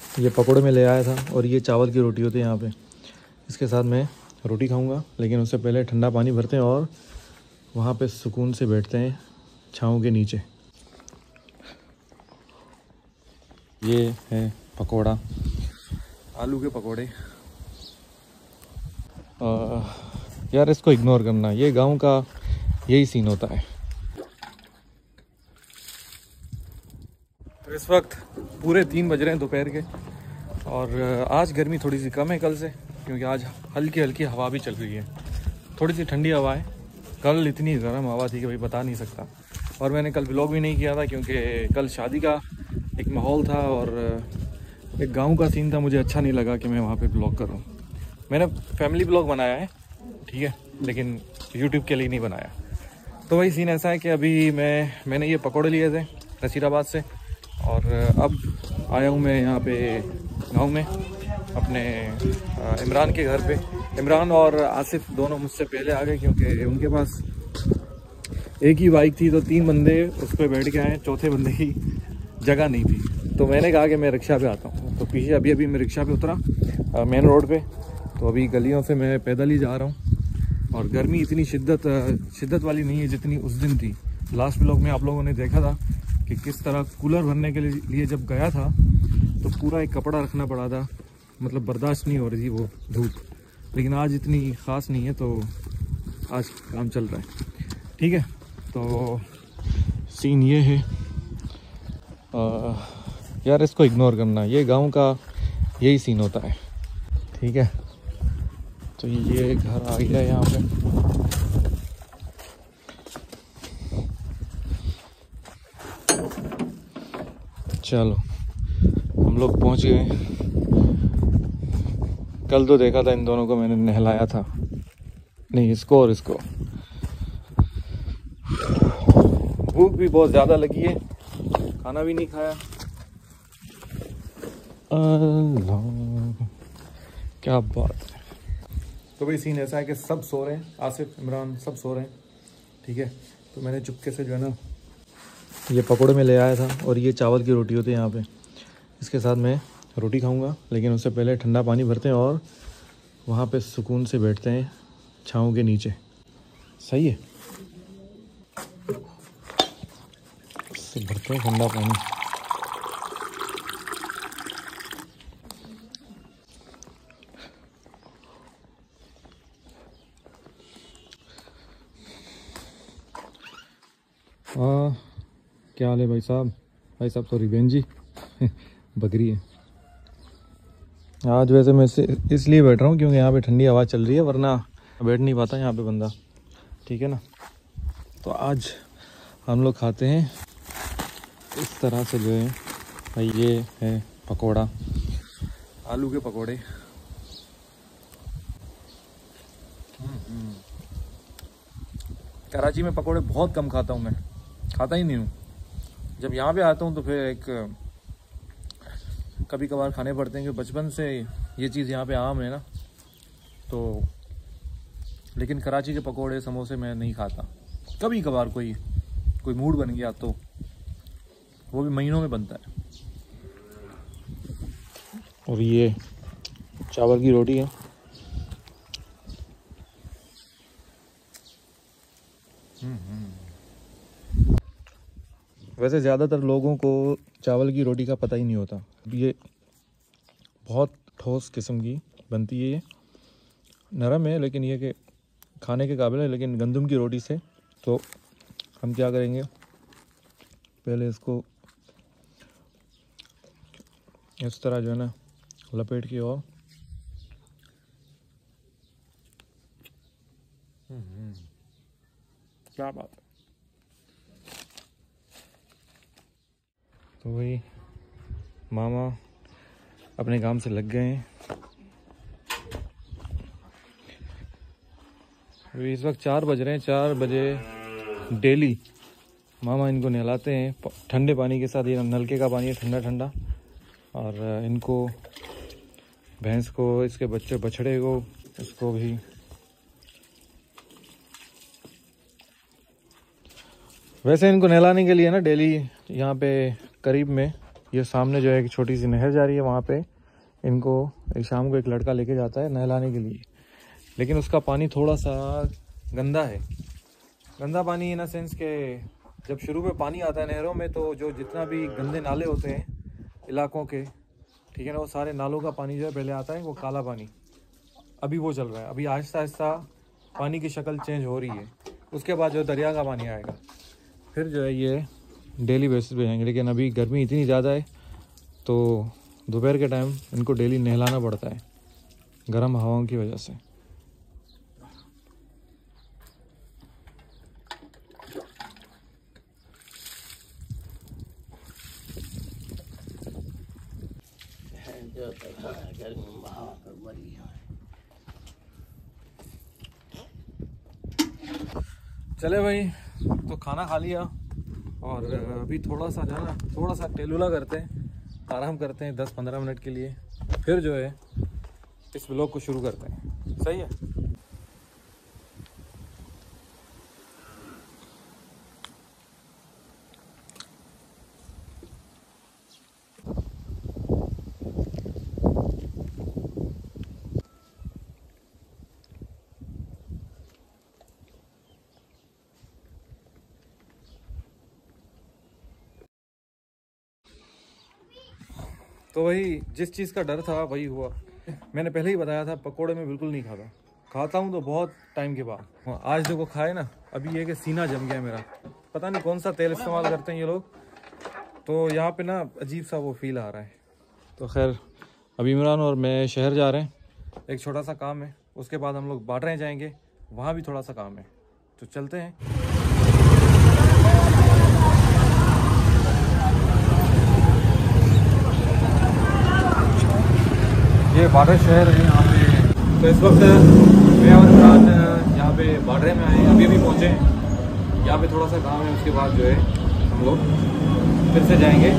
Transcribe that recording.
ये पकौड़े में ले आया था और ये चावल की रोटी होती है यहाँ पे। इसके साथ मैं रोटी खाऊंगा, लेकिन उससे पहले ठंडा पानी भरते हैं और वहाँ पे सुकून से बैठते हैं छाँव के नीचे। ये है पकौड़ा, आलू के पकौड़े। यार इसको इग्नोर करना, ये गांव का यही सीन होता है। तो इस वक्त पूरे 3 बज रहे हैं दोपहर के, और आज गर्मी थोड़ी सी कम है कल से, क्योंकि आज हल्की हल्की हवा भी चल रही है, थोड़ी सी ठंडी हवा है। कल इतनी गर्म हवा थी कि भाई बता नहीं सकता। और मैंने कल व्लॉग भी नहीं किया था क्योंकि कल शादी का एक माहौल था और एक गांव का सीन था। मुझे अच्छा नहीं लगा कि मैं वहाँ पे ब्लॉग करूँ। मैंने फैमिली ब्लॉग बनाया है, ठीक है, लेकिन यूट्यूब के लिए नहीं बनाया। तो वही सीन ऐसा है कि अभी मैंने ये पकौड़े लिए थे नसीराबाद से, और अब आया हूँ मैं यहाँ पे गांव में अपने इमरान के घर पे। इमरान और आसिफ दोनों मुझसे पहले आ गए क्योंकि उनके पास एक ही बाइक थी, तो 3 बंदे उस पर बैठ के आए, चौथे बंदे की जगह नहीं थी। तो मैंने कहा कि मैं रिक्शा पे आता हूँ, तो पीछे अभी मैं रिक्शा पे उतरा मेन रोड पे। तो अभी गलियों से मैं पैदल ही जा रहा हूँ, और गर्मी इतनी शिद्दत वाली नहीं है जितनी उस दिन थी। लास्ट व्लॉग में आप लोगों ने देखा था कि किस तरह कूलर भरने के लिए जब गया था तो पूरा एक कपड़ा रखना पड़ा था, मतलब बर्दाश्त नहीं हो रही थी वो धूप। लेकिन आज इतनी ख़ास नहीं है, तो आज काम चल रहा है, ठीक है। तो सीन ये है, यार इसको इग्नोर करना, ये गांव का यही सीन होता है, ठीक है। तो ये घर आ गया यहाँ पे। चलो हम लोग पहुँच गए। कल तो देखा था इन दोनों को मैंने नहलाया था, नहीं इसको और इसको। भूख भी बहुत ज़्यादा लगी है, खाना भी नहीं खाया। अल्लाह क्या बात है। तो भाई सीन ऐसा है कि सब सो रहे हैं, आसिफ इमरान सब सो रहे हैं, ठीक है। तो मैंने चुपके से जो है ना ये पकौड़े में ले आया था, और ये चावल की रोटी होती है यहाँ पे। इसके साथ मैं रोटी खाऊंगा, लेकिन उससे पहले ठंडा पानी भरते हैं और वहाँ पे सुकून से बैठते हैं छाँव के नीचे। सही है, इससे भरते हैं ठंडा पानी। क्या हाल है भाई साहब? भाई साहब सॉरी बहन जी बकरी है। आज वैसे मैं इसलिए बैठ रहा हूँ क्योंकि यहाँ पे ठंडी हवा चल रही है, वरना बैठ नहीं पाता यहाँ पे बंदा, ठीक है ना। तो आज हम लोग खाते हैं इस तरह से जो है भाई। ये है पकोड़ा, आलू के पकोड़े। कराची में पकोड़े बहुत कम खाता हूँ मैं, खाता ही नहीं हूँ। जब यहाँ पे आता हूँ तो फिर एक कभी कभार खाने पड़ते हैं, क्योंकि बचपन से ये चीज़ यहाँ पे आम है ना। तो लेकिन कराची के पकोड़े समोसे मैं नहीं खाता। कभी कभार कोई मूड बन गया तो, वो भी महीनों में बनता है। और ये चावल की रोटी है। वैसे ज़्यादातर लोगों को चावल की रोटी का पता ही नहीं होता। ये बहुत ठोस किस्म की बनती है, ये नरम है लेकिन ये कि खाने के काबिल है। लेकिन गंदम की रोटी से तो हम क्या करेंगे, पहले इसको इस तरह जो है ना लपेट के, और क्या बात है। तो वही मामा अपने काम से लग गए हैं। इस वक्त 4 बज रहे हैं। 4 बजे डेली मामा इनको नहलाते हैं ठंडे पानी के साथ। ये नलके का पानी है, ठंडा ठंडा। और इनको, भैंस को, इसके बच्चे बछड़े को, इसको भी। वैसे इनको नहलाने के लिए ना डेली यहाँ पे करीब में ये सामने जो है एक छोटी सी नहर जा रही है, वहाँ पे इनको एक शाम को एक लड़का लेके जाता है नहलाने के लिए। लेकिन उसका पानी थोड़ा सा गंदा है, गंदा पानी इन द सेंस के जब शुरू में पानी आता है नहरों में तो जो जितना भी गंदे नाले होते हैं इलाकों के, ठीक है ना, वो सारे नालों का पानी जो है पहले आता है वो काला पानी, अभी वो चल रहा है। अभी आहिस्ता आहिस्ता पानी की शक्ल चेंज हो रही है, उसके बाद जो दरिया का पानी आएगा, फिर जो है ये डेली बेसिस पे जाएंगे। लेकिन अभी गर्मी इतनी ज़्यादा है तो दोपहर के टाइम इनको डेली नहलाना पड़ता है गर्म हवाओं की वजह से। चले भाई, तो खाना खा लिया और अभी थोड़ा सा जो है ना थोड़ा सा टेलुला करते हैं, आराम करते हैं 10-15 मिनट के लिए, फिर जो है इस व्लॉग को शुरू करते हैं। सही है। तो वही जिस चीज़ का डर था वही हुआ। मैंने पहले ही बताया था पकोड़े में बिल्कुल नहीं खाता हूँ तो बहुत टाइम के बाद। आज देखो खाए ना, अभी ये कि सीना जम गया मेरा। पता नहीं कौन सा तेल इस्तेमाल करते हैं ये लोग, तो यहाँ पे ना अजीब सा वो फील आ रहा है। तो खैर अभी इमरान और मैं शहर जा रहे हैं, एक छोटा सा काम है, उसके बाद हम लोग बाडरें जाएंगे, वहाँ भी थोड़ा सा काम है, तो चलते हैं। ये बाडर शहर है यहाँ पे। तो इस वक्त मैं और इमरान यहाँ पे बाडरे में आए हैं, अभी पहुँचे हैं। यहाँ पे थोड़ा सा काम है, उसके बाद जो है हम लोग फिर से जाएंगे